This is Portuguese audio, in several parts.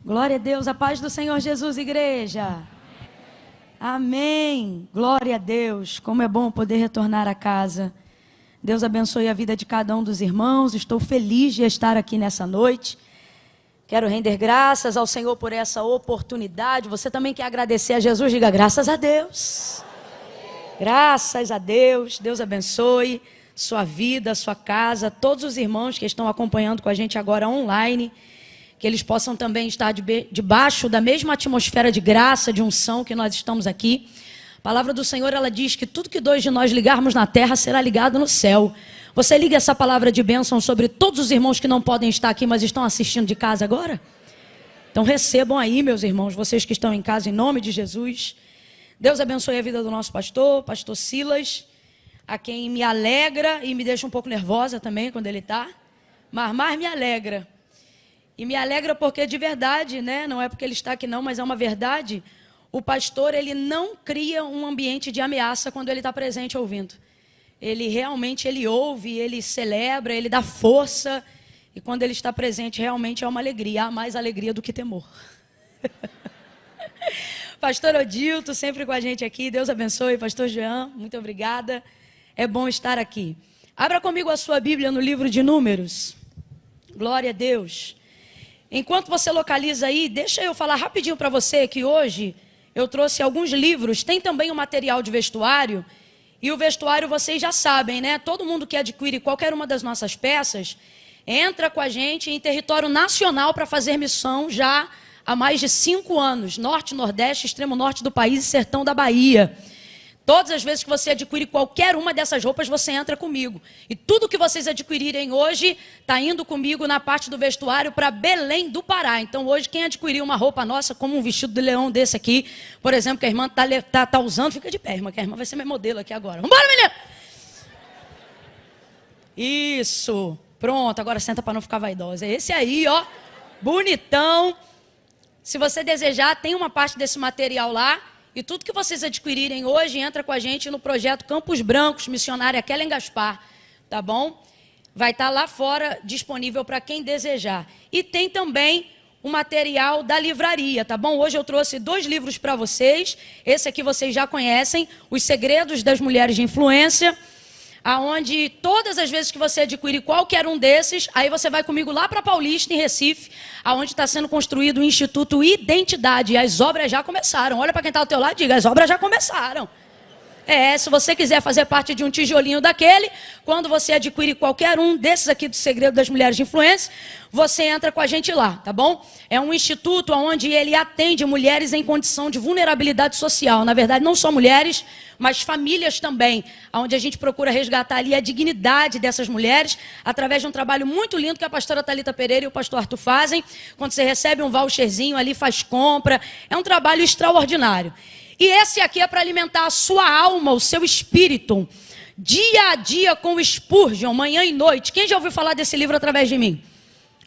Glória a Deus, a paz do Senhor Jesus, igreja. Amém. Glória a Deus. Como é bom poder retornar a casa. Deus abençoe a vida de cada um dos irmãos. Estou feliz de estar aqui nessa noite. Quero render graças ao Senhor por essa oportunidade. Você também quer agradecer a Jesus? Diga graças a Deus. Graças a Deus. Deus abençoe sua vida, sua casa, todos os irmãos que estão acompanhando com a gente agora online. Que eles possam também estar debaixo da mesma atmosfera de graça, de unção que nós estamos aqui. A palavra do Senhor, ela diz que tudo que dois de nós ligarmos na terra será ligado no céu. Você liga essa palavra de bênção sobre todos os irmãos que não podem estar aqui, mas estão assistindo de casa agora? Então recebam aí, meus irmãos, vocês que estão em casa, em nome de Jesus. Deus abençoe a vida do nosso pastor Silas, a quem me alegra e me deixa um pouco nervosa também quando ele está, mas mais me alegra. E me alegra porque de verdade, né? Não é porque ele está aqui não, mas é uma verdade. O pastor, ele não cria um ambiente de ameaça quando ele está presente ouvindo. Ele realmente, ele ouve, ele celebra, ele dá força. E quando ele está presente, realmente é uma alegria. Há mais alegria do que temor. Pastor Odilto, sempre com a gente aqui. Deus abençoe. Pastor Jean, muito obrigada. É bom estar aqui. Abra comigo a sua Bíblia no livro de Números. Glória a Deus. Enquanto você localiza aí, deixa eu falar rapidinho para você que hoje eu trouxe alguns livros, tem também o material de vestuário, e o vestuário vocês já sabem, né? Todo mundo que adquire qualquer uma das nossas peças, entra com a gente em território nacional para fazer missão já há mais de 5 anos, norte, nordeste, extremo norte do país e sertão da Bahia. Todas as vezes que você adquire qualquer uma dessas roupas, você entra comigo. E tudo que vocês adquirirem hoje, está indo comigo na parte do vestuário para Belém do Pará. Então hoje, quem adquirir uma roupa nossa, como um vestido de leão desse aqui, por exemplo, que a irmã tá usando, fica de pé, irmã, que a irmã vai ser minha modelo aqui agora. Vambora, menina! Isso, pronto, agora senta para não ficar vaidosa. É esse aí, ó, bonitão. Se você desejar, tem uma parte desse material lá. E tudo que vocês adquirirem hoje, entra com a gente no projeto Campos Brancos, missionária Kellen Gaspar, tá bom? Vai estar lá fora disponível para quem desejar. E tem também o material da livraria, tá bom? Hoje eu trouxe 2 livros para vocês. Esse aqui vocês já conhecem, Os Segredos das Mulheres de Influência, aonde todas as vezes que você adquire qualquer um desses, aí você vai comigo lá para Paulista, em Recife, aonde está sendo construído o Instituto Identidade. E as obras já começaram. Olha para quem está ao teu lado e diga, as obras já começaram. Se você quiser fazer parte de um tijolinho daquele, quando você adquire qualquer um desses aqui do Segredo das Mulheres de Influência, você entra com a gente lá, tá bom? É um instituto onde ele atende mulheres em condição de vulnerabilidade social. Na verdade, não só mulheres, mas famílias também, onde a gente procura resgatar ali a dignidade dessas mulheres, através de um trabalho muito lindo que a pastora Thalita Pereira e o pastor Arthur fazem, quando você recebe um voucherzinho ali, faz compra. É um trabalho extraordinário. E esse aqui é para alimentar a sua alma, o seu espírito, dia a dia com o Spurgeon, manhã e noite. Quem já ouviu falar desse livro através de mim?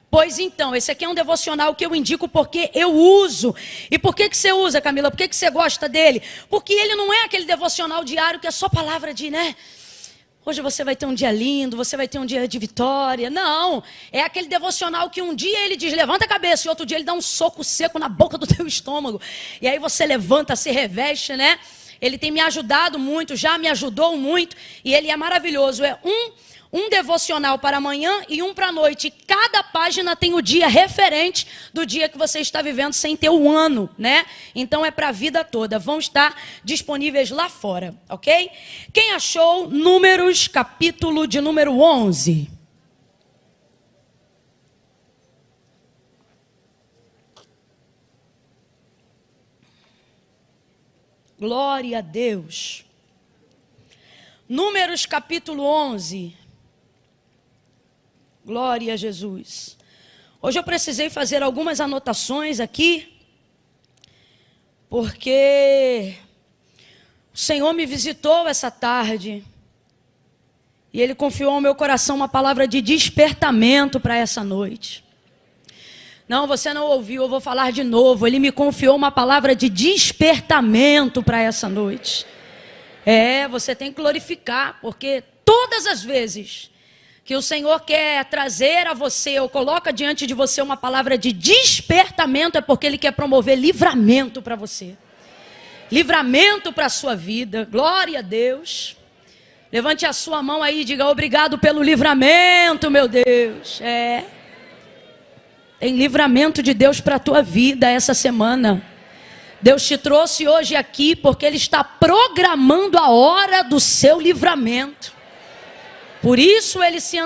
Pois então, esse aqui é um devocional que eu indico porque eu uso. E por que você usa, Camila? Por que você gosta dele? Porque ele não é aquele devocional diário que é só palavra de, né? Hoje você vai ter um dia lindo, você vai ter um dia de vitória. Não, é aquele devocional que um dia ele diz, levanta a cabeça, e outro dia ele dá um soco seco na boca do teu estômago. E aí você levanta, se reveste, né? Ele tem me ajudado muito, já me ajudou muito, e ele é maravilhoso. É um devocional para amanhã e um para a noite. Cada página tem o dia referente do dia que você está vivendo sem ter o ano, né? Então é para a vida toda. Vão estar disponíveis lá fora, ok? Quem achou Números, capítulo de número 11? Glória a Deus. Números, capítulo 11. Glória a Jesus. Hoje eu precisei fazer algumas anotações aqui, porque o Senhor me visitou essa tarde e Ele confiou ao meu coração uma palavra de despertamento para essa noite. Não, você não ouviu, eu vou falar de novo. Ele me confiou uma palavra de despertamento para essa noite. Você tem que glorificar, porque todas as vezes que o Senhor quer trazer a você, ou coloca diante de você uma palavra de despertamento, é porque Ele quer promover livramento para você. Livramento para a sua vida. Glória a Deus. Levante a sua mão aí e diga: obrigado pelo livramento, meu Deus. Tem livramento de Deus para a tua vida essa semana. Deus te trouxe hoje aqui porque Ele está programando a hora do seu livramento. Por isso Ele se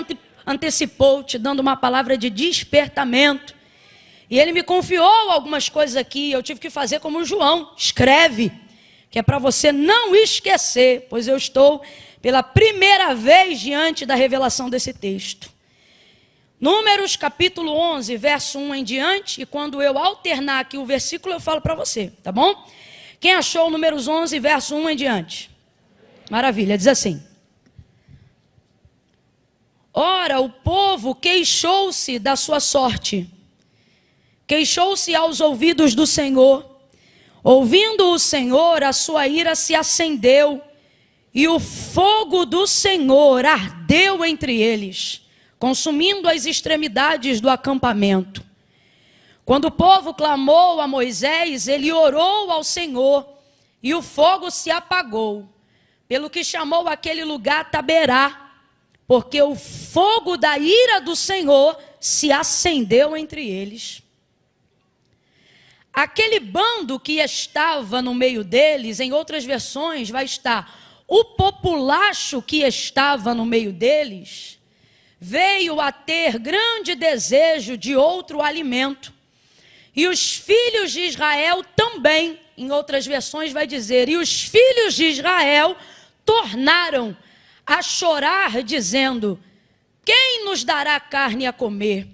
antecipou, te dando uma palavra de despertamento. E Ele me confiou algumas coisas aqui. Eu tive que fazer como o João: escreve, que é para você não esquecer, pois eu estou pela primeira vez diante da revelação desse texto. Números capítulo 11, verso 1 em diante, e quando eu alternar aqui o versículo eu falo para você, tá bom? Quem achou Números 11, verso 1 em diante? Maravilha, diz assim: ora, o povo queixou-se da sua sorte, queixou-se aos ouvidos do Senhor. Ouvindo o Senhor, a sua ira se acendeu, e o fogo do Senhor ardeu entre eles, consumindo as extremidades do acampamento. Quando o povo clamou a Moisés, ele orou ao Senhor, e o fogo se apagou, pelo que chamou aquele lugar Taberá, porque o fogo da ira do Senhor se acendeu entre eles. Aquele bando que estava no meio deles, em outras versões vai estar: o populacho que estava no meio deles veio a ter grande desejo de outro alimento. E os filhos de Israel também, em outras versões vai dizer: e os filhos de Israel tornaram a chorar, dizendo: quem nos dará carne a comer?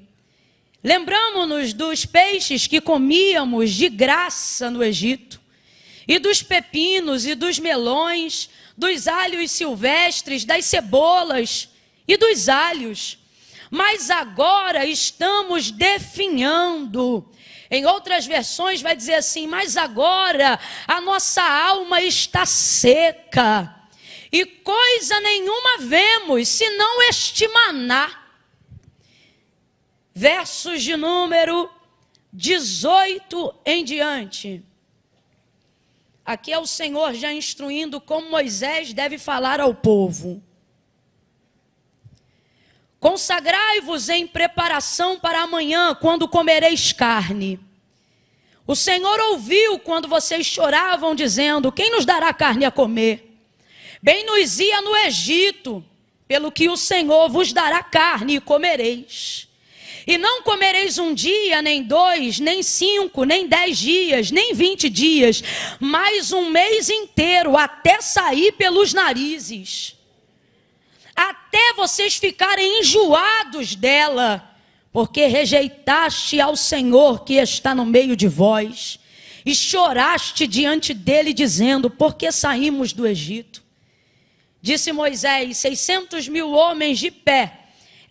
Lembramos-nos dos peixes que comíamos de graça no Egito, e dos pepinos e dos melões, dos alhos silvestres, das cebolas e dos alhos. Mas agora estamos definhando. Em outras versões vai dizer assim: mas agora a nossa alma está seca, e coisa nenhuma vemos, senão este maná. Versos de número 18 em diante. Aqui é o Senhor já instruindo como Moisés deve falar ao povo. Consagrai-vos em preparação para amanhã, quando comereis carne. O Senhor ouviu quando vocês choravam, dizendo: quem nos dará carne a comer? Bem nos ia no Egito, pelo que o Senhor vos dará carne e comereis. E não comereis um dia, nem 2, nem 5, nem 10 dias, nem 20 dias, mas um mês inteiro, até sair pelos narizes. Até vocês ficarem enjoados dela, porque rejeitaste ao Senhor que está no meio de vós, e choraste diante dele, dizendo: por que saímos do Egito? Disse Moisés: 600.000 homens de pé,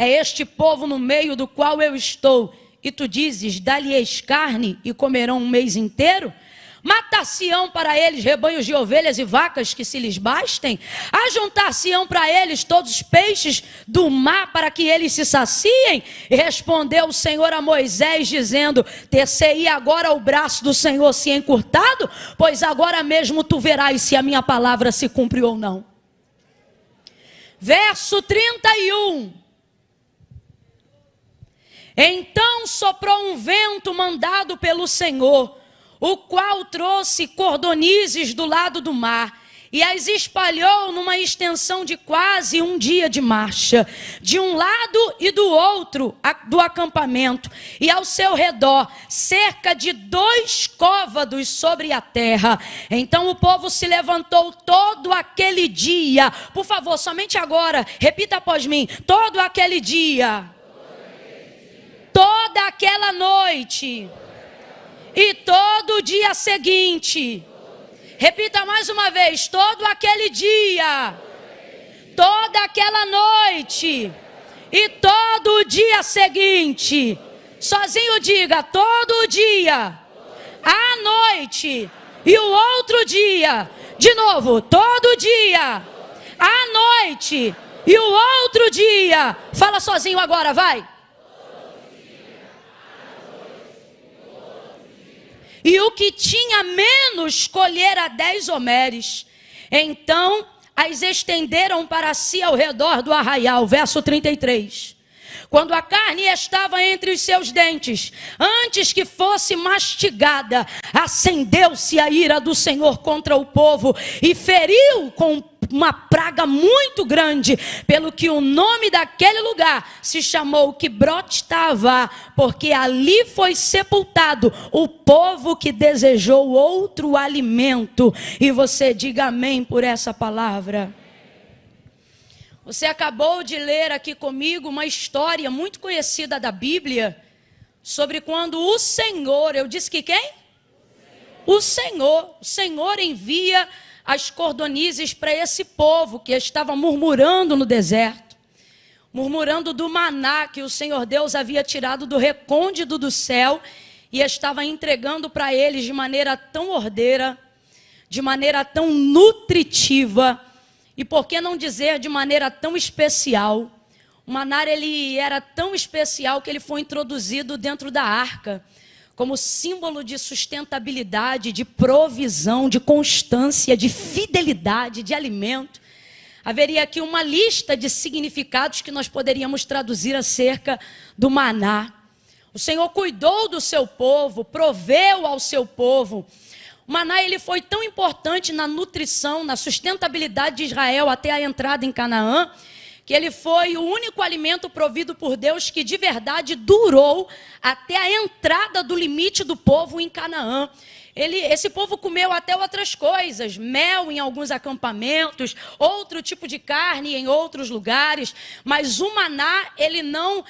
é este povo no meio do qual eu estou, e tu dizes: dá-lhes carne e comerão um mês inteiro? Matar-se-ão para eles rebanhos de ovelhas e vacas que se lhes bastem? Ajuntar-se-ão para eles todos os peixes do mar para que eles se saciem? E respondeu o Senhor a Moisés, dizendo: ter-se-ia agora o braço do Senhor se encurtado? Pois agora mesmo tu verás se a minha palavra se cumpre ou não. Verso 31. Então soprou um vento mandado pelo Senhor, o qual trouxe cordonizes do lado do mar, e as espalhou numa extensão de quase um dia de marcha, de um lado e do outro do acampamento, e ao seu redor, cerca de 2 côvados sobre a terra. Então o povo se levantou todo aquele dia. Por favor, somente agora, repita após mim: todo aquele dia, toda aquela noite e todo o dia seguinte. Repita mais uma vez: todo aquele dia, toda aquela noite e todo o dia seguinte. Sozinho diga: todo o dia, a noite e o outro dia. De novo: todo dia, a noite E o outro dia, fala sozinho agora, vai. E o que tinha menos colhera 10 homeres. Então as estenderam para si ao redor do arraial. Verso 33. Quando a carne estava entre os seus dentes, antes que fosse mastigada, acendeu-se a ira do Senhor contra o povo e feriu com uma praga muito grande, pelo que o nome daquele lugar se chamou Quibrote Taavá, porque ali foi sepultado o povo que desejou outro alimento. E você diga amém por essa palavra. Você acabou de ler aqui comigo uma história muito conhecida da Bíblia, sobre quando o Senhor, eu disse que quem? O Senhor envia as cordonizes para esse povo que estava murmurando no deserto, murmurando do maná que o Senhor Deus havia tirado do recôndito do céu e estava entregando para eles de maneira tão ordeira, de maneira tão nutritiva, e por que não dizer de maneira tão especial. O maná, ele era tão especial que ele foi introduzido dentro da arca, como símbolo de sustentabilidade, de provisão, de constância, de fidelidade, de alimento. Haveria aqui uma lista de significados que nós poderíamos traduzir acerca do maná. O Senhor cuidou do seu povo, proveu ao seu povo. O maná, ele foi tão importante na nutrição, na sustentabilidade de Israel até a entrada em Canaã, que ele foi o único alimento provido por Deus que de verdade durou até a entrada do limite do povo em Canaã. Esse povo comeu até outras coisas, mel em alguns acampamentos, outro tipo de carne em outros lugares, mas o maná, ele não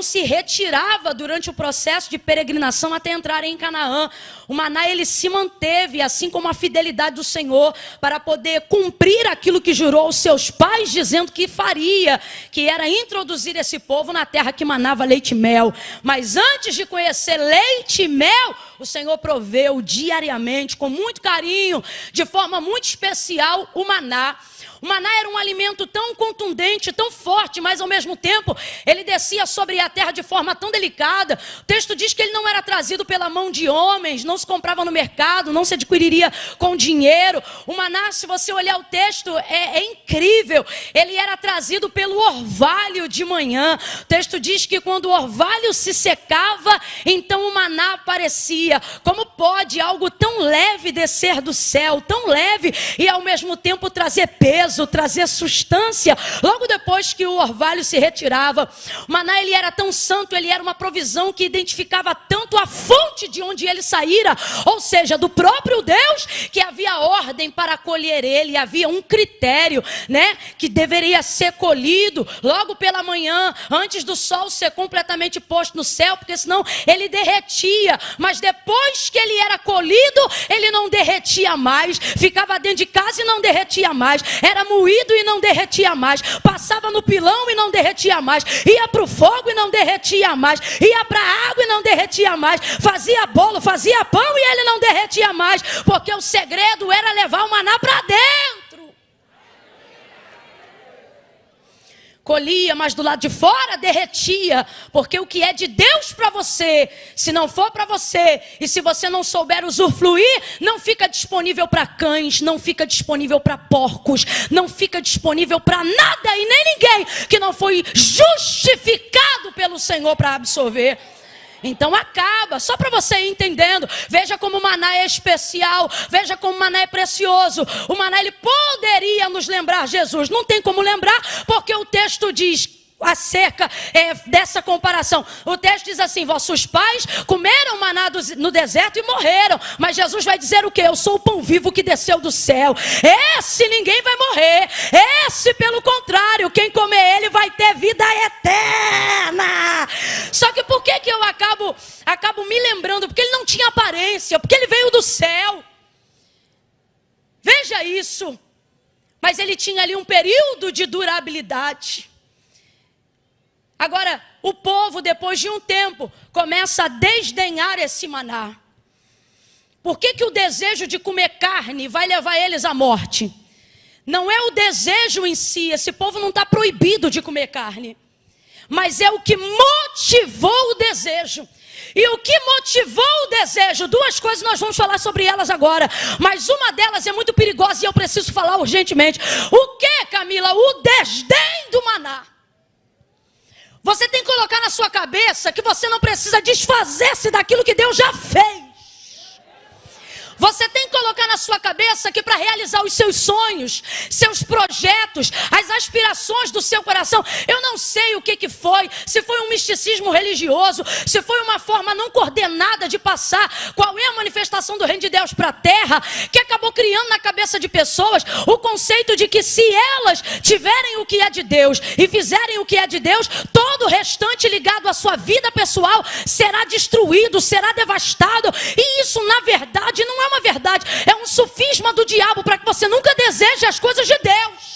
se retirava durante o processo de peregrinação até entrar em Canaã. O maná, ele se manteve, assim como a fidelidade do Senhor, para poder cumprir aquilo que jurou aos seus pais, dizendo que faria, que era introduzir esse povo na terra que manava leite e mel. Mas antes de conhecer leite e mel, o Senhor proveu diariamente, com muito carinho, de forma muito especial, o maná. O maná era um alimento tão contundente, tão forte, mas ao mesmo tempo ele descia sobre a terra de forma tão delicada. O texto diz que ele não era trazido pela mão de homens, não se comprava no mercado, não se adquiriria com dinheiro. O maná, se você olhar o texto, é incrível. Ele era trazido pelo orvalho de manhã. O texto diz que quando o orvalho se secava, então o maná aparecia. Como pode algo tão leve descer do céu, tão leve, e ao mesmo tempo trazer peso, trazer substância? Logo depois que o orvalho se retirava, o maná, ele era tão santo, ele era uma provisão que identificava tanto a fonte de onde ele saíra, ou seja, do próprio Deus, que havia ordem para colher ele, havia um critério, né, que deveria ser colhido logo pela manhã, antes do sol ser completamente posto no céu, porque senão ele derretia. Mas depois que ele era colhido, ele não derretia mais, ficava dentro de casa e não derretia mais, era moído e não derretia mais, passava no pilão e não derretia mais, ia para o fogo e não derretia mais, ia para a água e não derretia mais, fazia bolo, fazia pão e ele não derretia mais, porque o segredo era levar o maná para dentro. Colhia, mas do lado de fora derretia, porque o que é de Deus para você, se não for para você, e se você não souber usufruir, não fica disponível para cães, não fica disponível para porcos, não fica disponível para nada e nem ninguém que não foi justificado pelo Senhor para absorver. Então acaba, só para você ir entendendo. Veja como o maná é especial, veja como o maná é precioso. O maná, ele poderia nos lembrar Jesus, não tem como lembrar, porque o texto diz acerca dessa comparação. O texto diz assim: vossos pais comeram maná no deserto e morreram, mas Jesus vai dizer o quê? Eu sou o pão vivo que desceu do céu. Esse ninguém vai morrer, esse pelo contrário, quem comer ele vai ter vida eterna. Só que por que eu acabo me lembrando? Porque ele não tinha aparência, porque ele veio do céu. Veja isso. Mas ele tinha ali um período de durabilidade. Agora, o povo, depois de um tempo, começa a desdenhar esse maná. Por que o desejo de comer carne vai levar eles à morte? Não é o desejo em si, esse povo não está proibido de comer carne. Mas é o que motivou o desejo. E o que motivou o desejo? Duas coisas nós vamos falar sobre elas agora. Mas uma delas é muito perigosa e eu preciso falar urgentemente. O que, Camila? O desdém do maná. Você tem que colocar na sua cabeça que você não precisa desfazer-se daquilo que Deus já fez. Você tem que colocar na sua cabeça que para realizar os seus sonhos, seus projetos, as aspirações do seu coração, eu não sei o que foi, se foi um misticismo religioso, se foi uma forma não coordenada de passar qual é a manifestação do reino de Deus para a terra, que acabou criando na cabeça de pessoas o conceito de que se elas tiverem o que é de Deus e fizerem o que é de Deus, todo o restante ligado à sua vida pessoal será destruído, será devastado. E isso na verdade não é uma verdade, é um sofisma do diabo para que você nunca deseje as coisas de Deus.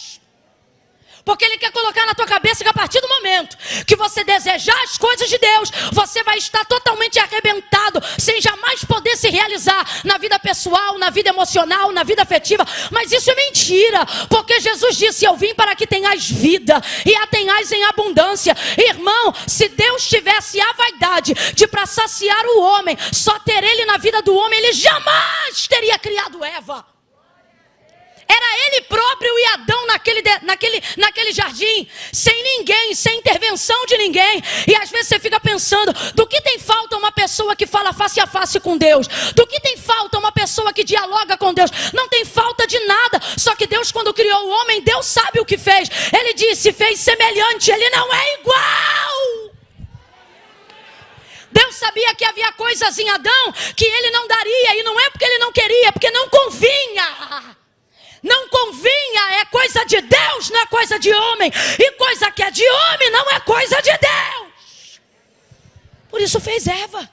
Porque ele quer colocar na tua cabeça que a partir do momento que você desejar as coisas de Deus, você vai estar totalmente arrebentado, sem jamais poder se realizar na vida pessoal, na vida emocional, na vida afetiva. Mas isso é mentira, porque Jesus disse: eu vim para que tenhais vida e a tenhais em abundância. Irmão, se Deus tivesse a vaidade de para saciar o homem, só ter ele na vida do homem, ele jamais teria criado Eva. Era ele próprio e Adão naquele jardim, sem ninguém, sem intervenção de ninguém. E às vezes você fica pensando, do que tem falta uma pessoa que fala face a face com Deus? Do que tem falta uma pessoa que dialoga com Deus? Não tem falta de nada. Só que Deus, quando criou o homem, Deus sabe o que fez. Ele disse, fez semelhante, ele não é igual. Deus sabia que havia coisas em Adão que ele não daria, e não é porque ele não queria, é porque não convinha. Não convinha, é coisa de Deus, não é coisa de homem. E coisa que é de homem não é coisa de Deus. Por isso fez Eva.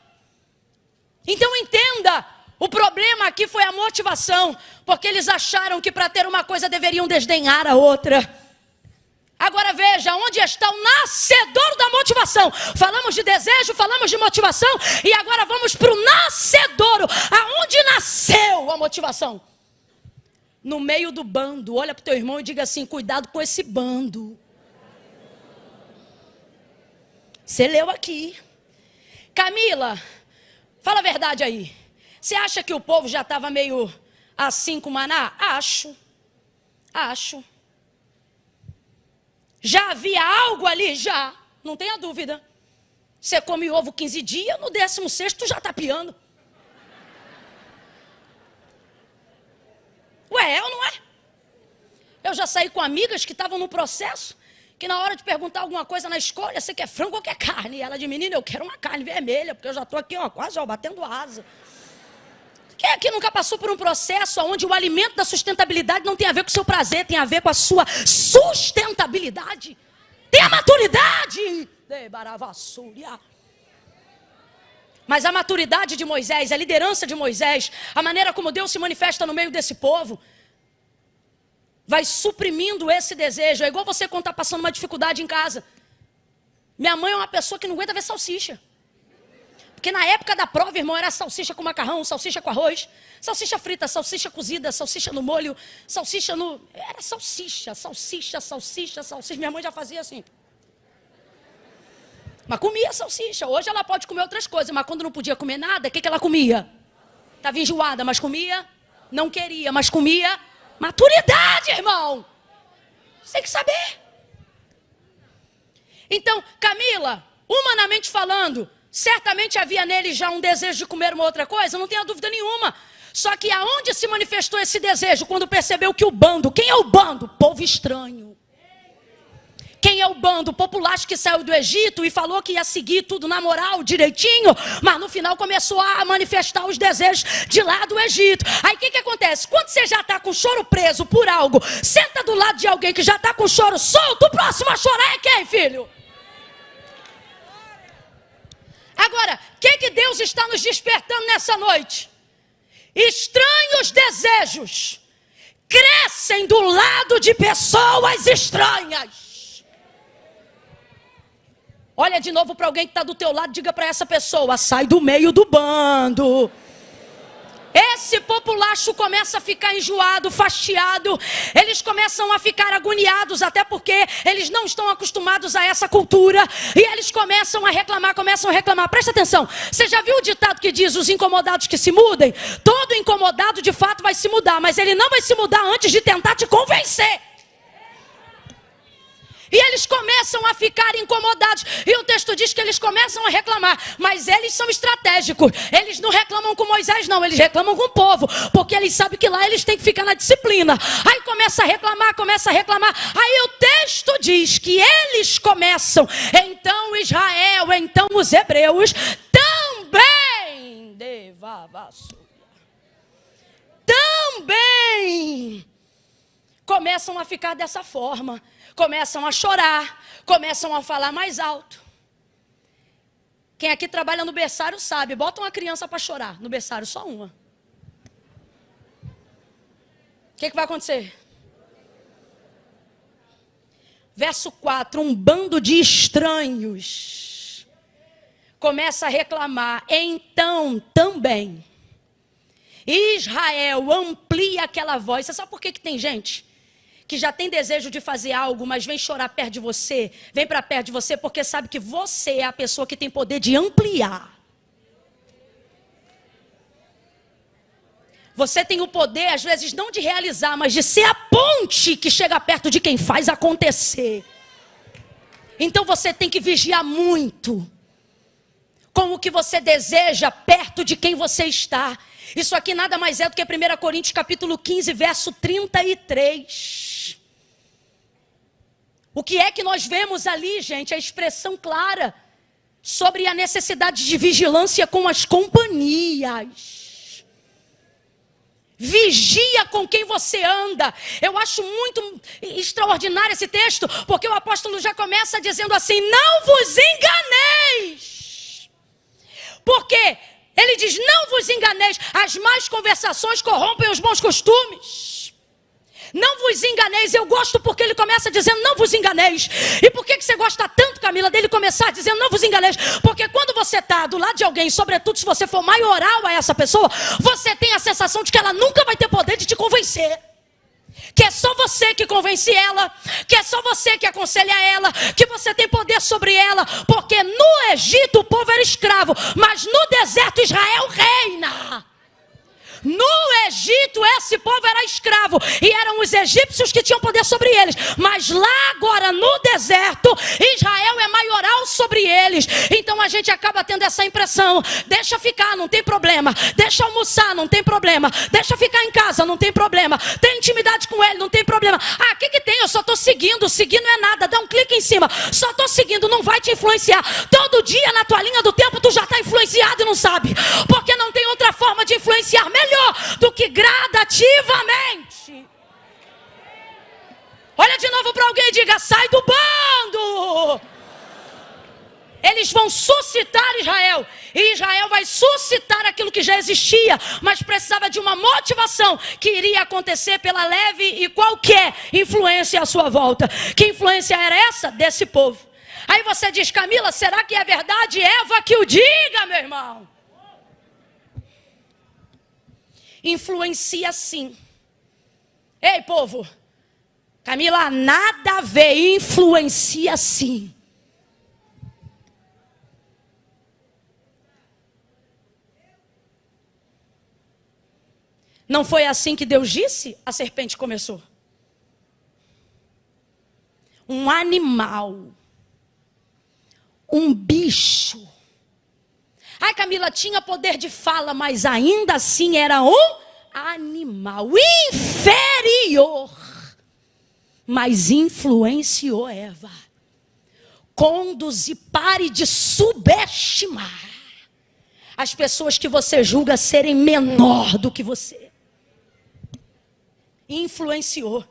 Então entenda, o problema aqui foi a motivação. Porque eles acharam que para ter uma coisa deveriam desdenhar a outra. Agora veja, onde está o nascedor da motivação? Falamos de desejo, falamos de motivação. E agora vamos para o nascedouro. Aonde nasceu a motivação? No meio do bando. Olha para o teu irmão e diga assim, cuidado com esse bando. Você leu aqui. Camila, fala a verdade aí. Você acha que o povo já estava meio assim com o maná? Acho. Já havia algo ali? Já. Não tenha dúvida. Você come ovo 15 dias, no 16º tu já está piando. Ué, é ou não é? Eu já saí com amigas que estavam no processo, que na hora de perguntar alguma coisa na escolha, você quer frango ou quer carne? E ela de menina, eu quero uma carne vermelha, porque eu já estou aqui, ó, quase ó, batendo asa. Quem aqui nunca passou por um processo onde o alimento da sustentabilidade não tem a ver com o seu prazer, tem a ver com a sua sustentabilidade? Tem a maturidade. Mas a maturidade de Moisés, a liderança de Moisés, a maneira como Deus se manifesta no meio desse povo, vai suprimindo esse desejo. É igual você quando está passando uma dificuldade em casa. Minha mãe é uma pessoa que não aguenta ver salsicha. Porque na época da prova, irmão, era salsicha com macarrão, salsicha com arroz, salsicha frita, salsicha cozida, salsicha no molho, salsicha no... Era salsicha. Minha mãe já fazia assim. Mas comia salsicha. Hoje ela pode comer outras coisas, mas quando não podia comer nada, o que ela comia? Estava enjoada, mas comia. Não queria, mas comia. Maturidade, irmão. Você tem que saber. Então, Camila, humanamente falando, certamente havia nele já um desejo de comer uma outra coisa, não tenha dúvida nenhuma. Só que aonde se manifestou esse desejo? Quando percebeu que o bando, quem é o bando? Povo estranho. Quem é o bando? O populacho que saiu do Egito e falou que ia seguir tudo na moral, direitinho, mas no final começou a manifestar os desejos de lá do Egito. Aí o que acontece? Quando você já está com o choro preso por algo, senta do lado de alguém que já está com o choro solto, o próximo a chorar é quem, filho? Agora, o que Deus está nos despertando nessa noite? Estranhos desejos crescem do lado de pessoas estranhas. Olha de novo para alguém que está do teu lado, diga para essa pessoa, sai do meio do bando. Esse populacho começa a ficar enjoado, fastiado. Eles começam a ficar agoniados, até porque eles não estão acostumados a essa cultura. E eles começam a reclamar. Presta atenção. Você já viu o ditado que diz: os incomodados que se mudem? Todo incomodado de fato vai se mudar, mas ele não vai se mudar antes de tentar te convencer. E eles começam a ficar incomodados. E o texto diz que eles começam a reclamar. Mas eles são estratégicos. Eles não reclamam com Moisés, não. Eles reclamam com o povo. Porque eles sabem que lá eles têm que ficar na disciplina. Aí começa a reclamar. Aí o texto diz que eles começam. Então Israel, então os hebreus também começam a ficar dessa forma. Começam a chorar, começam a falar mais alto. Quem aqui trabalha no berçário sabe, bota uma criança para chorar no berçário, só uma. O que vai acontecer? Verso 4, um bando de estranhos começa a reclamar. Então também Israel amplia aquela voz. Você sabe por que tem gente que já tem desejo de fazer algo, mas vem chorar perto de você, vem para perto de você, porque sabe que você é a pessoa que tem poder de ampliar. Você tem o poder, às vezes, não de realizar, mas de ser a ponte que chega perto de quem faz acontecer. Então você tem que vigiar muito com o que você deseja perto de quem você está. Isso aqui nada mais é do que 1 Coríntios capítulo 15, verso 33. O que é que nós vemos ali, gente? A expressão clara sobre a necessidade de vigilância com as companhias. Vigia com quem você anda. Eu acho muito extraordinário esse texto, porque o apóstolo já começa dizendo assim: não vos enganeis. Porque ele diz: não vos enganeis, as más conversações corrompem os bons costumes. Não vos enganeis. Eu gosto porque ele começa dizendo: não vos enganeis. E por que você gosta tanto, Camila, dele começar dizendo: não vos enganeis? Porque quando você está do lado de alguém, sobretudo se você for maioral a essa pessoa, você tem a sensação de que ela nunca vai ter poder de te convencer. Que é só você que convence ela, que é só você que aconselha ela, que você tem poder sobre ela. Porque no Egito o povo era escravo, mas no deserto Israel reina. No Egito esse povo era escravo e eram os egípcios que tinham poder sobre eles. Mas lá agora no deserto Israel é maioral sobre eles. Então a gente acaba tendo essa impressão: deixa ficar, não tem problema. Deixa almoçar, não tem problema. Deixa ficar em casa, não tem problema. Tem intimidade com ele, não tem problema. Ah, o que tem? Eu só estou seguindo. Seguir não é nada, dá um clique em cima. Só estou seguindo, não vai te influenciar. Todo dia na tua linha do tempo tu já está influenciado e não sabe. Porque não tem outra forma de influenciar melhor do que gradativamente. Olha de novo para alguém e diga: sai do bando. Eles vão suscitar Israel, e Israel vai suscitar aquilo que já existia, mas precisava de uma motivação que iria acontecer pela leve e qualquer influência à sua volta. Que influência era essa? Desse povo. Aí você diz: Camila, será que é verdade? Eva que o diga, meu irmão. Influencia sim. Ei, povo, Camila, nada a ver, influencia sim. Não foi assim que Deus disse? A serpente começou. Um animal, um bicho. Ai, Camila, tinha poder de fala, mas ainda assim era um animal inferior. Mas influenciou Eva. Conduze, pare de subestimar as pessoas que você julga serem menor do que você. Influenciou.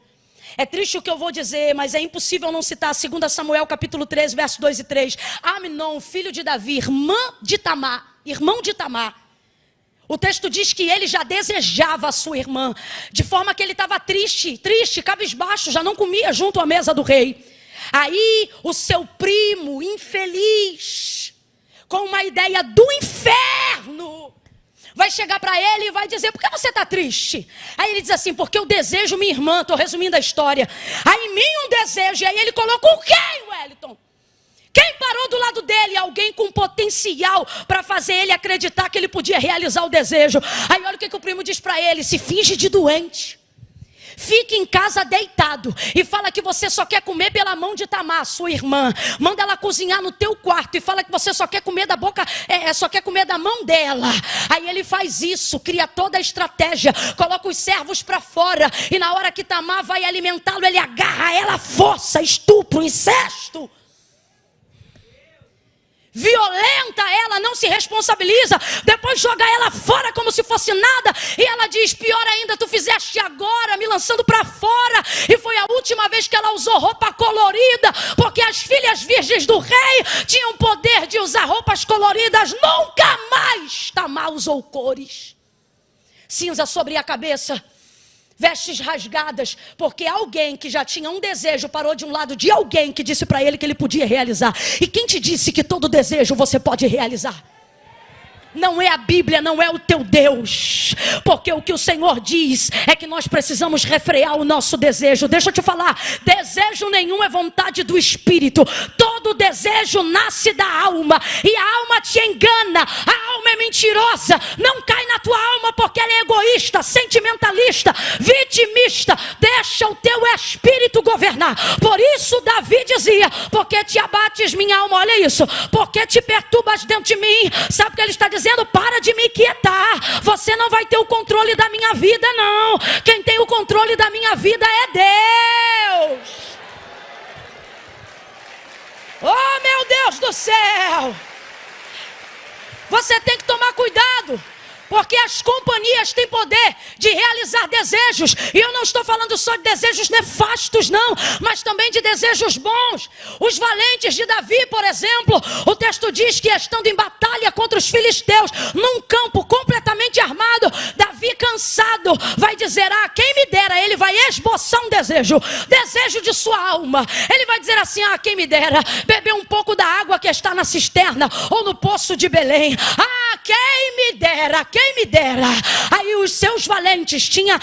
É triste o que eu vou dizer, mas é impossível não citar 2 Samuel capítulo 13, verso 2 e 3. Amnon, filho de Davi, irmão de Tamar. O texto diz que ele já desejava a sua irmã, de forma que ele estava triste, cabisbaixo, já não comia junto à mesa do rei. Aí o seu primo, infeliz, com uma ideia do inferno, vai chegar para ele e vai dizer: por que você está triste? Aí ele diz assim: porque eu desejo minha irmã. Estou resumindo a história. Aí em mim um desejo. E aí ele colocou quem, Wellington? Quem parou do lado dele? Alguém com potencial para fazer ele acreditar que ele podia realizar o desejo. Aí olha o que o primo diz para ele: se finge de doente. Fique em casa deitado e fala que você só quer comer pela mão de Tamar, sua irmã. Manda ela cozinhar no teu quarto e fala que você só quer comer da boca, só quer comer da mão dela. Aí ele faz isso, cria toda a estratégia, coloca os servos para fora e na hora que Tamar vai alimentá-lo, ele agarra ela à força, estupro, incesto. Violenta ela, não se responsabiliza, depois joga ela fora como se fosse nada, e ela diz: pior ainda, tu fizeste agora, me lançando para fora, e foi a última vez que ela usou roupa colorida, porque as filhas virgens do rei tinham poder de usar roupas coloridas, nunca mais Tamar usou cores, cinza sobre a cabeça, vestes rasgadas, porque alguém que já tinha um desejo parou de um lado de alguém que disse para ele que ele podia realizar. E quem te disse que todo desejo você pode realizar? Não é a Bíblia, não é o teu Deus, porque o que o Senhor diz é que nós precisamos refrear o nosso desejo. Deixa eu te falar, desejo nenhum é vontade do Espírito. Todo desejo nasce da alma, e a alma te engana, a alma é mentirosa, não cai na tua alma porque ela é egoísta, sentimentalista, vitimista. Deixa o teu espírito governar. Por isso Davi dizia: porque te abates minha alma, olha isso, porque te perturbas dentro de mim. Sabe o que ele está dizendo? Para de me quietar, você não vai ter o controle da minha vida não, quem tem o controle da minha vida é Deus. Oh meu Deus do céu, você tem que tomar cuidado, porque as companhias têm poder de realizar desejos. E eu não estou falando só de desejos nefastos não, mas também de desejos bons. Os valentes de Davi, por exemplo, o texto diz que estando em batalha contra os filisteus, num campo completamente armado, Davi cansado vai dizer: ah, quem me dera. Ele vai esboçar um desejo de sua alma. Ele vai dizer assim: ah, quem me dera beber um pouco da água que está na cisterna ou no poço de Belém. Ah, quem me dera, quem me dera. Aí os seus valentes, tinha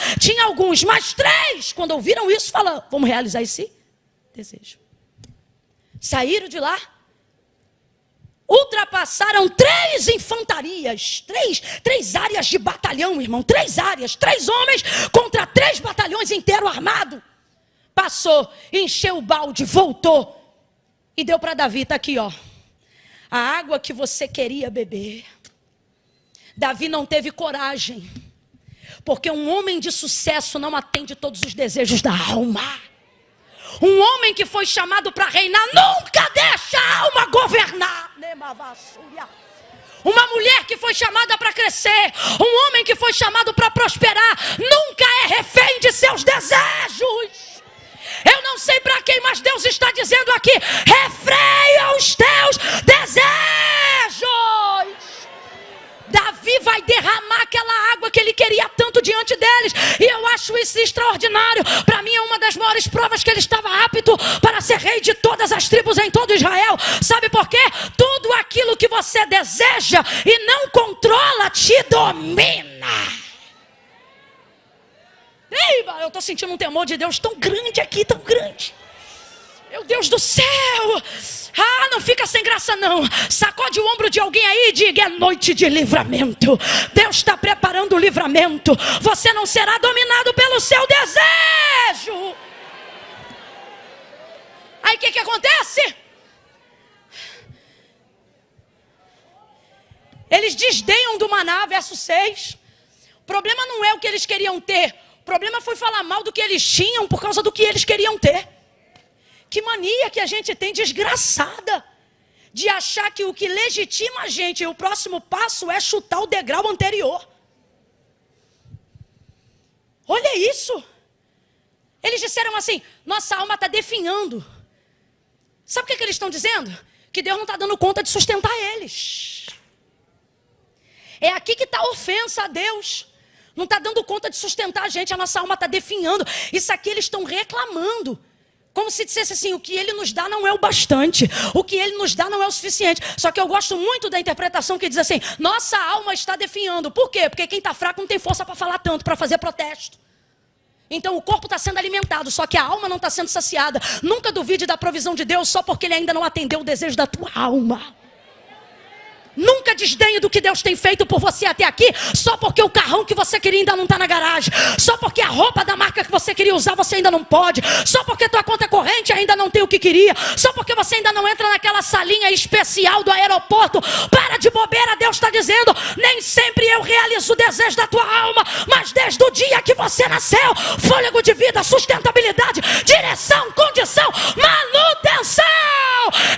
alguns, mas 3, quando ouviram isso, falaram: vamos realizar esse desejo. Saíram de lá, ultrapassaram 3 infantarias, 3 áreas de batalhão, irmão, 3 áreas, 3 homens contra 3 batalhões inteiros armados. Passou, encheu o balde, voltou e deu para Davi: está aqui, ó, a água que você queria beber. Davi não teve coragem, porque um homem de sucesso não atende todos os desejos da alma. Um homem que foi chamado para reinar nunca deixa a alma governar. Uma mulher que foi chamada para crescer, um homem que foi chamado para prosperar, nunca é refém de seus desejos. Eu não sei para quem, mas Deus está dizendo aqui: refreia os teus desejos. Davi vai derramar aquela água que ele queria tanto diante deles, e eu acho isso extraordinário. Para mim é uma das maiores provas que ele estava apto para ser rei de todas as tribos em todo Israel. Sabe por quê? Tudo aquilo que você deseja e não controla te domina. Ei, eu estou sentindo um temor de Deus tão grande aqui, tão grande. Meu Deus do céu. Ah, não fica sem graça não. Sacode o ombro de alguém aí e diga: é noite de livramento. Deus está preparando o livramento. Você não será dominado pelo seu desejo. Aí o que acontece? Eles desdenham do maná, verso 6. O problema não é o que eles queriam ter. O problema foi falar mal do que eles tinham por causa do que eles queriam ter. Que mania que a gente tem desgraçada de achar que o que legitima a gente, o próximo passo é chutar o degrau anterior. Olha isso. Eles disseram assim: nossa alma está definhando. Sabe o que eles estão dizendo? Que Deus não está dando conta de sustentar eles. É aqui que está a ofensa a Deus. Não está dando conta de sustentar a gente, a nossa alma está definhando. Isso aqui eles estão reclamando. Como se dissesse assim, o que ele nos dá não é o bastante. O que ele nos dá não é o suficiente. Só que eu gosto muito da interpretação que diz assim, nossa alma está definhando. Por quê? Porque quem está fraco não tem força para falar tanto, para fazer protesto. Então o corpo está sendo alimentado, só que a alma não está sendo saciada. Nunca duvide da provisão de Deus só porque ele ainda não atendeu o desejo da tua alma. Nunca desdenhe do que Deus tem feito por você até aqui, só porque o carrão que você queria ainda não está na garagem, só porque a roupa da marca que você queria usar você ainda não pode, só porque tua conta corrente ainda não tem o que queria, só porque você ainda não entra naquela salinha especial do aeroporto. Para de bobeira, Deus está dizendo, nem sempre eu realizo o desejo da tua alma, mas desde o dia que você nasceu, fôlego de vida, sustentabilidade, direção, condição, manutenção,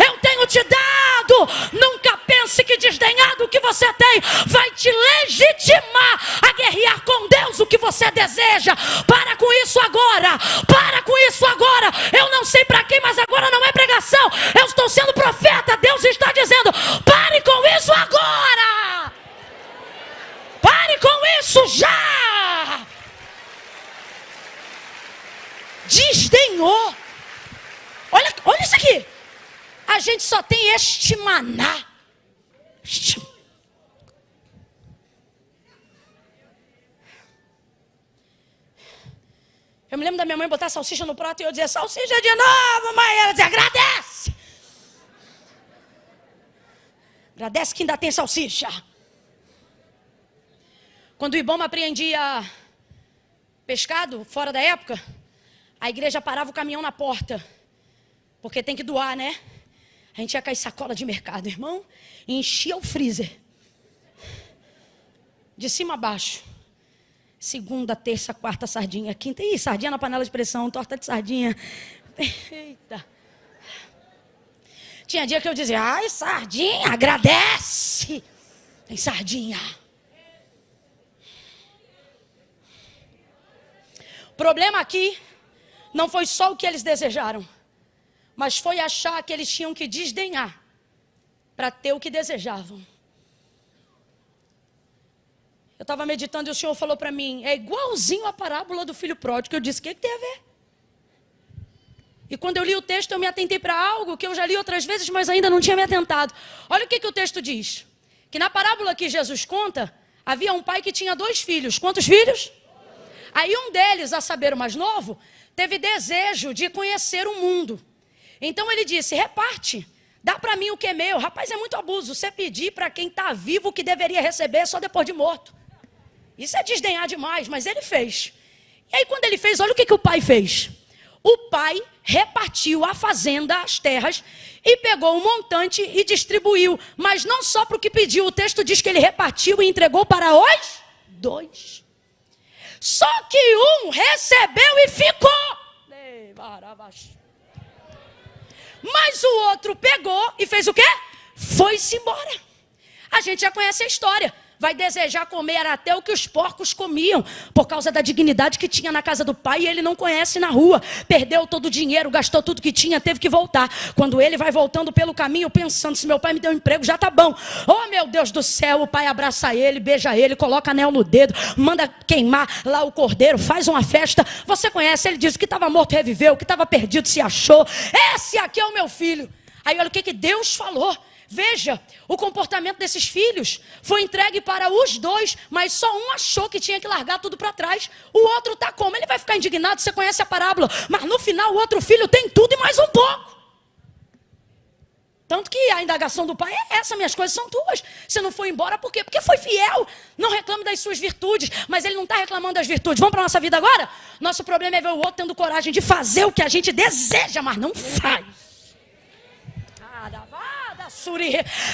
eu tenho te dado. Nunca pense que desdenhar do que você tem vai te legitimar a guerrear com Deus o que você deseja. Para com isso agora. Para com isso agora. Eu não sei para quem, mas agora não é pregação. Eu estou sendo profeta. Deus está dizendo, pare com isso agora. Pare com isso já. Desdenhou. Olha isso aqui. A gente só tem este maná. Eu me lembro da minha mãe botar salsicha no prato e eu dizia, salsicha de novo, mãe. Ela dizia, agradece. Agradece que ainda tem salsicha. Quando o Ibama apreendia pescado, fora da época, a igreja parava o caminhão na porta. Porque tem que doar, né? A gente ia cair sacola de mercado, irmão, e enchia o freezer. De cima a baixo. Segunda, terça, quarta, sardinha. Quinta, sardinha na panela de pressão, torta de sardinha. Eita. Tinha dia que eu dizia, ai, sardinha, agradece. Tem sardinha. O problema aqui não foi só o que eles desejaram, mas foi achar que eles tinham que desdenhar para ter o que desejavam. Eu estava meditando e o Senhor falou para mim, é igualzinho a parábola do filho pródigo. Eu disse, o que tem a ver? E quando eu li o texto, eu me atentei para algo que eu já li outras vezes, mas ainda não tinha me atentado. Olha o que o texto diz. Que na parábola que Jesus conta, havia um pai que tinha 2 filhos. Quantos filhos? Aí um deles, a saber o mais novo, teve desejo de conhecer o mundo. Então ele disse, reparte, dá para mim o que é meu. Rapaz, é muito abuso você pedir para quem está vivo o que deveria receber só depois de morto. Isso é desdenhar demais, mas ele fez. E aí quando ele fez, olha o que o pai fez. O pai repartiu a fazenda, as terras, e pegou um montante e distribuiu. Mas não só para o que pediu, o texto diz que ele repartiu e entregou para os 2. Só que um recebeu e ficou. Mas o outro pegou e fez o quê? Foi-se embora. A gente já conhece a história. Vai desejar comer até o que os porcos comiam, por causa da dignidade que tinha na casa do pai, e ele não conhece na rua. Perdeu todo o dinheiro, gastou tudo que tinha, teve que voltar. Quando ele vai voltando pelo caminho, pensando, se meu pai me deu um emprego, já tá bom. Oh, meu Deus do céu, o pai abraça ele, beija ele, coloca anel no dedo, manda queimar lá o cordeiro, faz uma festa. Você conhece, ele diz que estava morto, reviveu, que estava perdido, se achou. Esse aqui é o meu filho. Aí olha o que Deus falou. Veja, o comportamento desses filhos foi entregue para os 2, mas só um achou que tinha que largar tudo para trás. O outro está como? Ele vai ficar indignado, você conhece a parábola. Mas no final o outro filho tem tudo e mais um pouco. Tanto que a indagação do pai é essa, minhas coisas são tuas. Você não foi embora por quê? Porque foi fiel. Não reclame das suas virtudes, mas ele não está reclamando das virtudes. Vamos para a nossa vida agora? Nosso problema é ver o outro tendo coragem de fazer o que a gente deseja, mas não faz.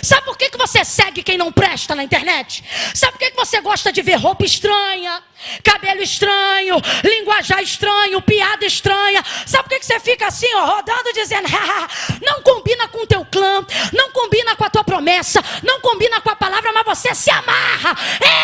Sabe por que você segue quem não presta na internet? Sabe por que você gosta de ver roupa estranha, cabelo estranho, linguajar estranho, piada estranha? Sabe por que você fica assim, ó, rodando, dizendo, não combina com o teu clã, não combina com a tua promessa, não combina com a palavra, mas você se amarra.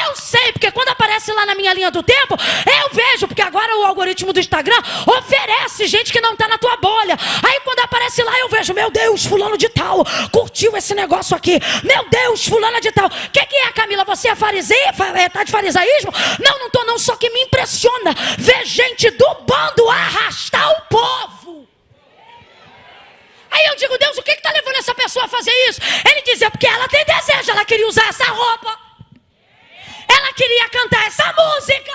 Eu sei, porque quando aparece lá na minha linha do tempo, eu vejo, porque agora o algoritmo do Instagram oferece gente que não está na tua bolha. Aí quando aparece lá, eu vejo, meu Deus, fulano de tal curtiu esse negócio aqui. Meu Deus, fulana de tal. O que é, Camila? Você é fariseia? Tá de farisaísmo? Não tô não, só que me impressiona ver gente do bando arrastar o povo. Aí eu digo, Deus, o que está levando essa pessoa a fazer isso? Ele dizia, porque ela tem desejo, ela queria usar essa roupa. Ela queria cantar essa música.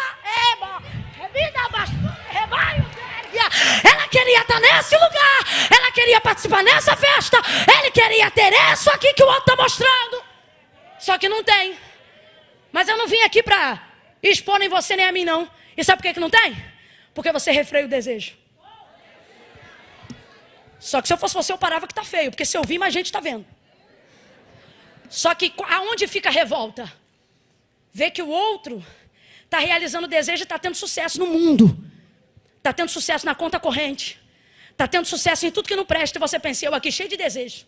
Ela queria estar nesse lugar. Ela queria participar nessa festa. Ele queria ter isso aqui que o outro está mostrando. Só que não tem. Mas eu não vim aqui para expor nem você nem a mim, não. E sabe por que não tem? Porque você refreia o desejo. Só que se eu fosse você, eu parava que tá feio. Porque se eu vir, mais gente está vendo. Só que aonde fica a revolta? Ver que o outro está realizando o desejo e está tendo sucesso no mundo. Está tendo sucesso na conta corrente. Está tendo sucesso em tudo que não presta. E você pensa, eu aqui cheio de desejo.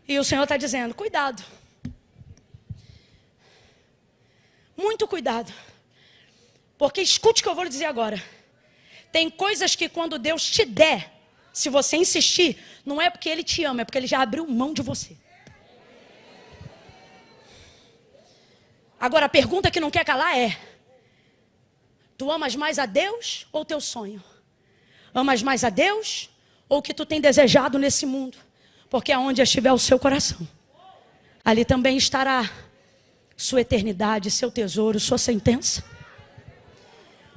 E o Senhor está dizendo, cuidado. Muito cuidado. Porque escute o que eu vou lhe dizer agora. Tem coisas que quando Deus te der, se você insistir, não é porque Ele te ama, é porque Ele já abriu mão de você. Agora a pergunta que não quer calar é: tu amas mais a Deus ou teu sonho? Amas mais a Deus ou o que tu tem desejado nesse mundo? Porque aonde estiver o seu coração, ali também estará sua eternidade, seu tesouro, sua sentença.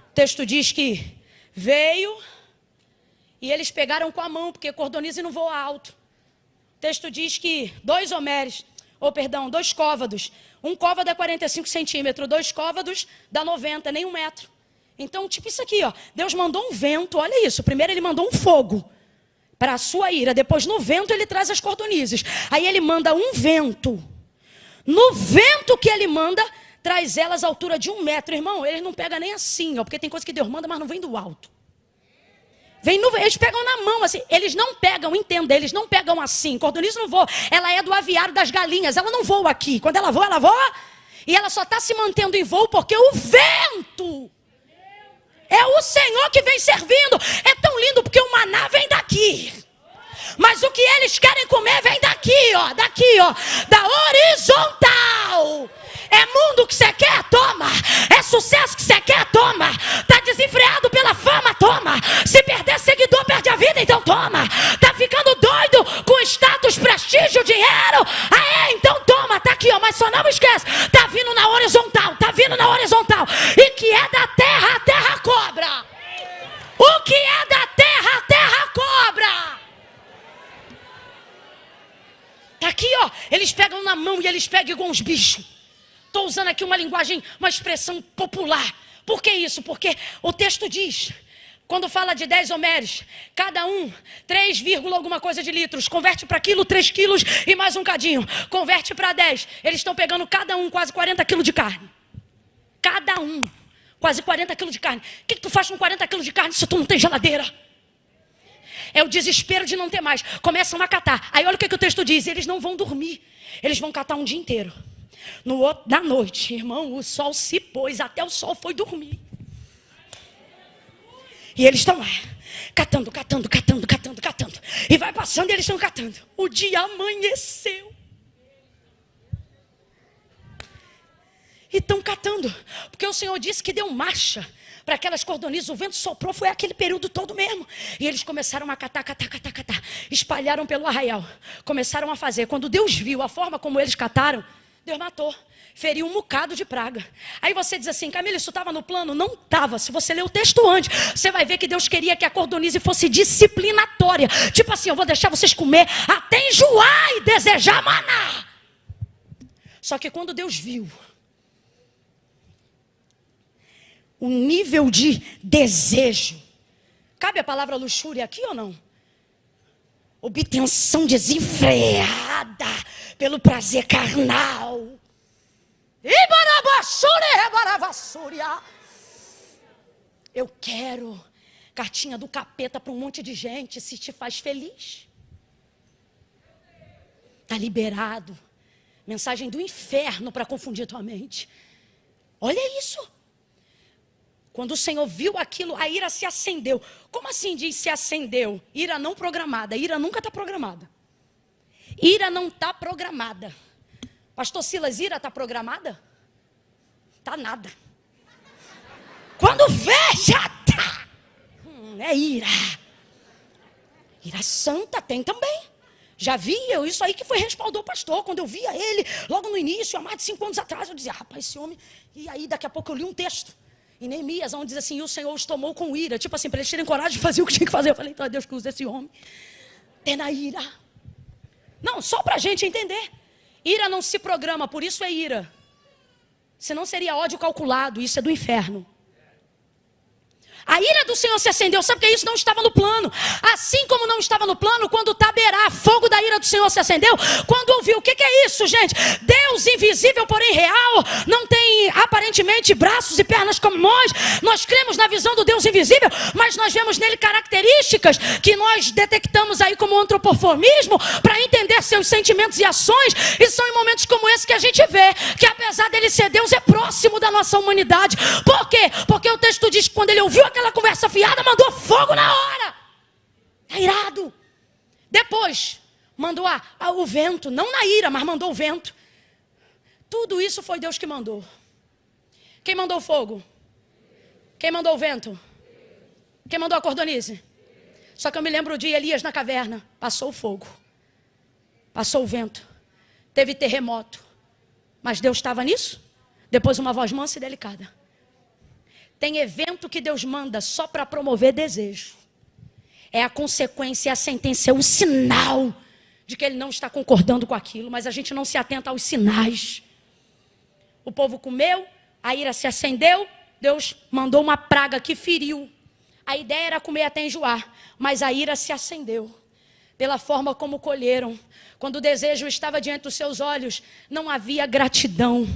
O texto diz que veio e eles pegaram com a mão, porque cordonize não voa alto. O texto diz que 2 côvados. Um côvado é 45 centímetros, 2 côvados dá 90, nem 1 metro. Então, tipo isso aqui, ó. Deus mandou um vento, olha isso. Primeiro ele mandou um fogo para a sua ira. Depois no vento ele traz as cordonizes. Aí ele manda um vento. No vento que ele manda, traz elas à altura de 1 metro. Irmão, eles não pegam nem assim, ó. Porque tem coisa que Deus manda, mas não vem do alto. Eles pegam na mão assim. Eles não pegam, entenda, eles não pegam assim. Cordonize não voa. Ela é do aviário das galinhas. Ela não voa aqui. Quando ela voa. E ela só está se mantendo em voo porque o vento é o Senhor que vem servindo. É tão lindo porque o maná vem daqui. Mas o que eles querem comer vem daqui, ó. Daqui, ó. Da horizontal. É mundo que você quer? Toma. É sucesso que você quer? Toma. Tá desenfreado pela fama? Toma. Se perder seguidor, perde a vida? Então toma. Tá ficando doido com status, prestígio, dinheiro? Então toma. Tá aqui, ó. Mas só não esquece. Tá vindo na horizontal. Tá vindo na horizontal. E que é da terra, a terra cobra. O que é da terra, a terra cobra. Tá aqui, ó. Eles pegam na mão e eles pegam igual uns bichos. Estou usando aqui uma linguagem, uma expressão popular. Por que isso? Porque o texto diz, quando fala de 10 homérios, cada um 3, alguma coisa de litros, converte para quilo, 3 quilos e mais um cadinho. Converte para 10. Eles estão pegando cada um quase 40 quilos de carne. Cada um quase 40 quilos de carne. O que tu faz com 40 quilos de carne se tu não tem geladeira? É o desespero de não ter mais. Começam a catar. Aí olha o que o texto diz. Eles não vão dormir. Eles vão catar um dia inteiro. Na noite, irmão, o sol se pôs. Até o sol foi dormir. E eles estão lá. Catando. E vai passando e eles estão catando. O dia amanheceu. E estão catando. Porque o Senhor disse que deu marcha para aquelas cordonizes, o vento soprou, foi aquele período todo mesmo. E eles começaram a catar. Espalharam pelo arraial. Começaram a fazer. Quando Deus viu a forma como eles cataram, Deus matou. Feriu um bocado de praga. Aí você diz assim, Camila, isso estava no plano? Não estava. Se você ler o texto antes, você vai ver que Deus queria que a cordonize fosse disciplinatória. Tipo assim, eu vou deixar vocês comer até enjoar e desejar maná. Só que quando Deus viu o nível de desejo. Cabe a palavra luxúria aqui ou não? Obtenção desenfreada pelo prazer carnal. Eu quero cartinha do capeta para um monte de gente. Se te faz feliz, está liberado. Mensagem do inferno para confundir tua mente. Olha isso. Quando o Senhor viu aquilo, a ira se acendeu. Como assim diz se acendeu? Ira não programada. Ira nunca está programada. Ira não está programada. Pastor Silas, ira está programada? Está nada. Quando vê, já está. É ira. Ira santa tem também. Já vi eu, isso aí que foi respaldou o pastor. Quando eu via ele, logo no início, há mais de 5 anos atrás, eu dizia, rapaz, esse homem... E aí, daqui a pouco, eu li um texto em Neemias, onde diz assim, e o Senhor os tomou com ira. Tipo assim, para eles terem coragem de fazer o que tinha que fazer. Eu falei, então é Deus que usa esse homem. Tendo a ira. Não, só para a gente entender. Ira não se programa, por isso é ira. Senão seria ódio calculado, isso é do inferno. A ira do Senhor se acendeu, sabe o que é isso? Não estava no plano. Assim como não estava no plano, quando Taberá, fogo da ira do Senhor se acendeu, quando ouviu, o que é isso, gente? Deus invisível, porém real, não tem aparentemente braços e pernas como nós cremos na visão do Deus invisível, mas nós vemos nele características que nós detectamos aí como antropoformismo, para entender seus sentimentos e ações, e são em momentos como esse que a gente vê, que apesar dele ser Deus, é próximo da nossa humanidade. Por quê? Porque o texto diz que quando ele ouviu aquela conversa fiada, mandou fogo na hora. É irado. Depois, mandou o vento, não na ira, mas mandou o vento. Tudo isso foi Deus que mandou. Quem mandou o fogo? Quem mandou o vento? Quem mandou a cordonize? Só que eu me lembro de Elias na caverna. Passou o fogo. Passou o vento. Teve terremoto. Mas Deus estava nisso? Depois uma voz mansa e delicada. Tem evento que Deus manda só para promover desejo. É a consequência, é a sentença, é o sinal de que ele não está concordando com aquilo, mas a gente não se atenta aos sinais. O povo comeu, a ira se acendeu, Deus mandou uma praga que feriu. A ideia era comer até enjoar, mas a ira se acendeu. Pela forma como colheram. Quando o desejo estava diante dos seus olhos, não havia gratidão,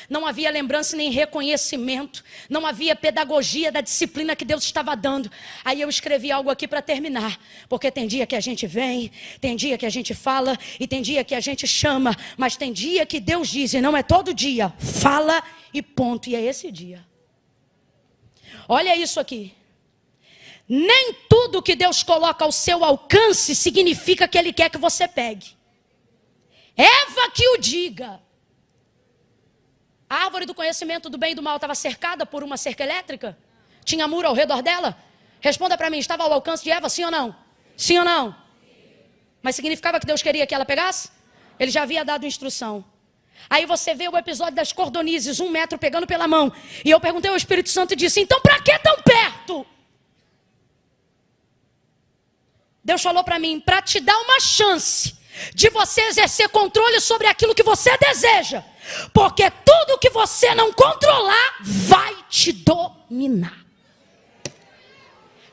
não havia lembrança nem reconhecimento, não havia pedagogia da disciplina que Deus estava dando. Aí eu escrevi algo aqui para terminar, porque tem dia que a gente vem, tem dia que a gente fala, e tem dia que a gente chama, mas tem dia que Deus diz, e não é todo dia, fala e ponto, e é esse dia. Olha isso aqui. Nem tudo que Deus coloca ao seu alcance significa que Ele quer que você pegue. Eva que o diga. A árvore do conhecimento do bem e do mal estava cercada por uma cerca elétrica? Tinha muro ao redor dela? Responda para mim, estava ao alcance de Eva, sim ou não? Sim ou não? Mas significava que Deus queria que ela pegasse? Ele já havia dado instrução. Aí você vê o episódio das cordonizes, 1 metro pegando pela mão. E eu perguntei ao Espírito Santo e disse, então para que tão perto? Deus falou para mim, para te dar uma chance de você exercer controle sobre aquilo que você deseja. Porque tudo que você não controlar vai te dominar.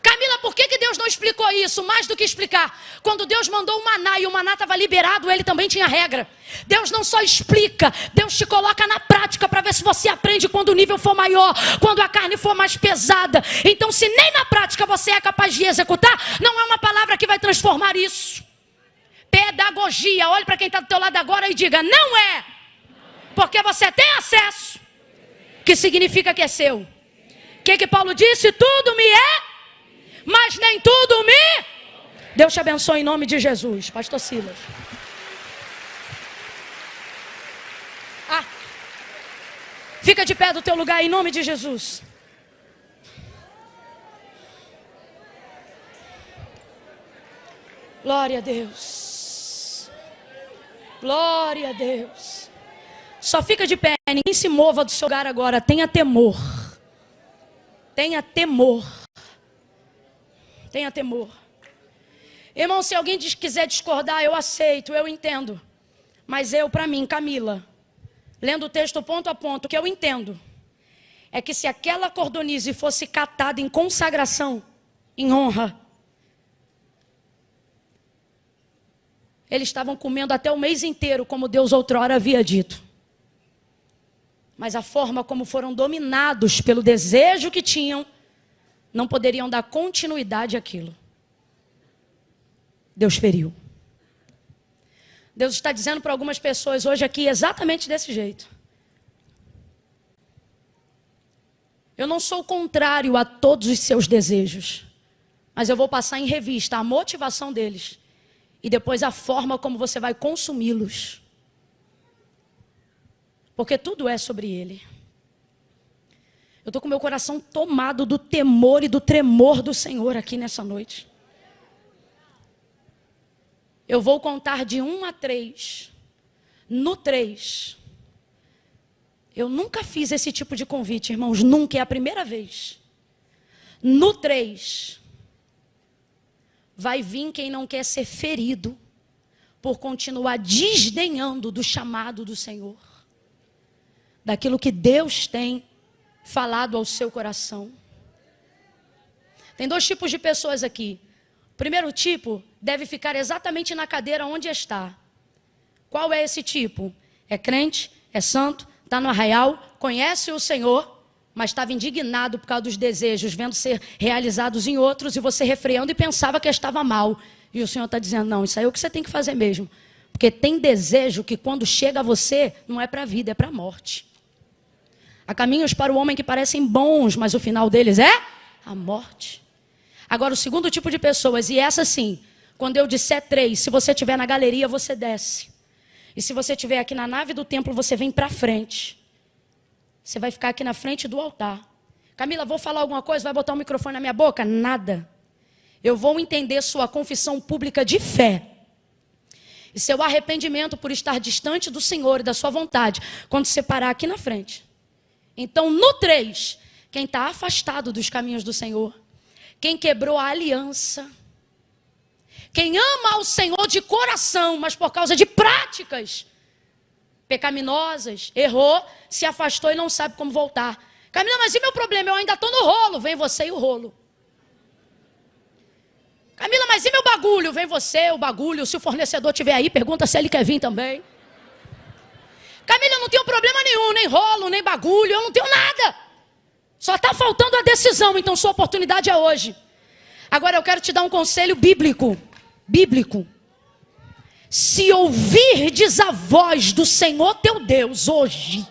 Camila, por que Deus não explicou isso? Mais do que explicar. Quando Deus mandou o maná e o maná estava liberado, ele também tinha regra. Deus não só explica, Deus te coloca na prática para ver se você aprende quando o nível for maior, quando a carne for mais pesada. Então, se nem na prática você é capaz de executar, não é uma palavra que vai transformar isso. Pedagogia, olhe para quem está do teu lado agora e diga, não é. Porque você tem acesso, que significa que é seu. O que Paulo disse? Tudo me é, mas nem tudo me... Deus te abençoe em nome de Jesus. Pastor Silas. Fica de pé do teu lugar em nome de Jesus. Glória a Deus. Glória a Deus. Só fica de pé, ninguém se mova do seu lugar agora. Tenha temor. Tenha temor. Tenha temor. Irmão, se alguém quiser discordar, eu aceito, eu entendo. Mas eu, para mim, Camila, lendo o texto ponto a ponto, o que eu entendo é que se aquela cordonize fosse catada em consagração, em honra, eles estavam comendo até o mês inteiro, como Deus outrora havia dito. Mas a forma como foram dominados pelo desejo que tinham, não poderiam dar continuidade àquilo. Deus feriu. Deus está dizendo para algumas pessoas hoje aqui exatamente desse jeito. Eu não sou contrário a todos os seus desejos, mas eu vou passar em revista a motivação deles e depois a forma como você vai consumi-los. Porque tudo é sobre Ele. Eu estou com meu coração tomado do temor e do tremor do Senhor aqui nessa noite. Eu vou contar de 1 a 3. No 3. Eu nunca fiz esse tipo de convite, irmãos. Nunca, é a primeira vez. No 3. Vai vir quem não quer ser ferido por continuar desdenhando do chamado do Senhor. Daquilo que Deus tem falado ao seu coração. Tem 2 tipos de pessoas aqui. O primeiro tipo deve ficar exatamente na cadeira onde está. Qual é esse tipo? É crente, é santo, está no arraial, conhece o Senhor, mas estava indignado por causa dos desejos, vendo ser realizados em outros, e você refreando e pensava que estava mal. E o Senhor está dizendo, não, isso aí é o que você tem que fazer mesmo. Porque tem desejo que quando chega a você, não é para a vida, é para a morte. Há caminhos para o homem que parecem bons, mas o final deles é a morte. Agora, o segundo tipo de pessoas, e essa sim, quando eu disser 3, se você estiver na galeria, você desce. E se você estiver aqui na nave do templo, você vem para frente. Você vai ficar aqui na frente do altar. Camila, vou falar alguma coisa? Vai botar o microfone na minha boca? Nada. Eu vou entender sua confissão pública de fé. E seu arrependimento por estar distante do Senhor e da sua vontade, quando você parar aqui na frente. Então, no 3, quem está afastado dos caminhos do Senhor, quem quebrou a aliança, quem ama ao Senhor de coração, mas por causa de práticas pecaminosas, errou, se afastou e não sabe como voltar. Camila, mas e meu problema? Eu ainda estou no rolo. Vem você e o rolo. Camila, mas e meu bagulho? Vem você, o bagulho. Se o fornecedor estiver aí, pergunta se ele quer vir também. Camila, eu não tenho problema nenhum, nem rolo, nem bagulho, eu não tenho nada. Só está faltando a decisão, então sua oportunidade é hoje. Agora eu quero te dar um conselho bíblico. Bíblico. Se ouvirdes a voz do Senhor teu Deus hoje,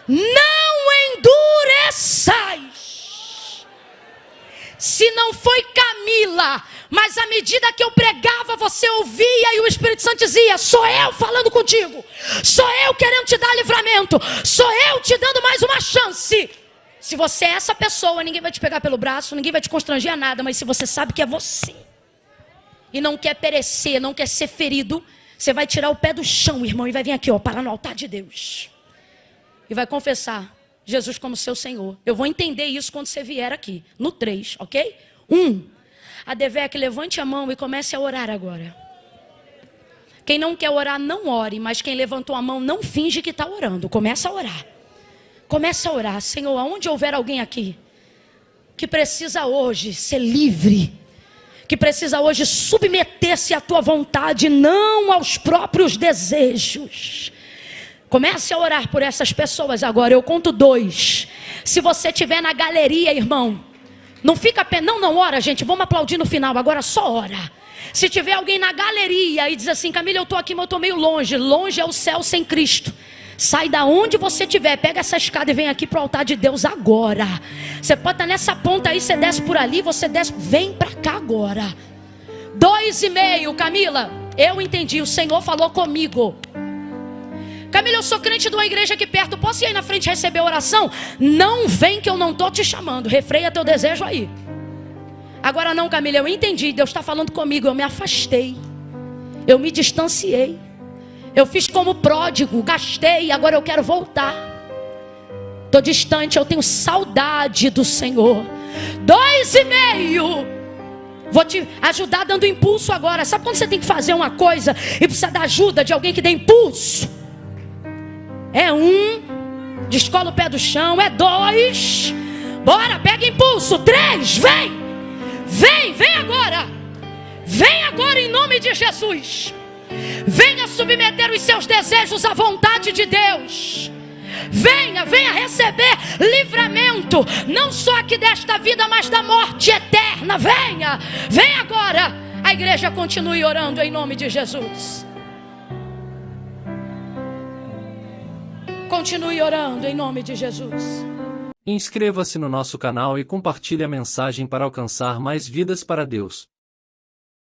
não endureçais. Se não foi Camila, mas à medida que eu pregava, você ouvia e o Espírito Santo dizia, sou eu falando contigo, sou eu querendo te dar livramento, sou eu te dando mais uma chance. Se você é essa pessoa, ninguém vai te pegar pelo braço, ninguém vai te constranger a nada, mas se você sabe que é você, e não quer perecer, não quer ser ferido, você vai tirar o pé do chão, irmão, e vai vir aqui, ó, parar no altar de Deus. E vai confessar Jesus como seu Senhor. Eu vou entender isso quando você vier aqui, no 3, ok? 1, a Devec, levante a mão e comece a orar agora. Quem não quer orar, não ore, mas quem levantou a mão, não finge que está orando, começa a orar. Começa a orar, Senhor, aonde houver alguém aqui que precisa hoje ser livre, que precisa hoje submeter-se à tua vontade, não aos próprios desejos. Comece a orar por essas pessoas agora, eu conto 2. Se você estiver na galeria, irmão, não fica, não ora, gente, vamos aplaudir no final, agora só ora. Se tiver alguém na galeria e diz assim, Camila, eu estou aqui, mas eu estou meio longe, longe é o céu sem Cristo. Sai da onde você estiver, pega essa escada e vem aqui para o altar de Deus agora. Você pode estar nessa ponta aí, você desce por ali, você desce, vem para cá agora. 2,5, Camila, eu entendi, o Senhor falou comigo. Camila, eu sou crente de uma igreja aqui perto, posso ir aí na frente receber oração? Não vem que eu não estou te chamando, refreia teu desejo aí. Agora não, Camila, eu entendi, Deus está falando comigo, eu me afastei, eu me distanciei. Eu fiz como pródigo, gastei, agora eu quero voltar. Estou distante, eu tenho saudade do Senhor. 2,5. Vou te ajudar dando impulso agora. Sabe quando você tem que fazer uma coisa e precisa da ajuda de alguém que dê impulso? É 1, descola o pé do chão. É 2, bora, pega impulso. 3, vem. Vem agora. Vem agora em nome de Jesus. Venha submeter os seus desejos à vontade de Deus. Venha receber livramento, não só aqui desta vida, mas da morte eterna. Venha agora. A igreja continue orando em nome de Jesus. Continue orando em nome de Jesus. Inscreva-se no nosso canal e compartilhe a mensagem para alcançar mais vidas para Deus.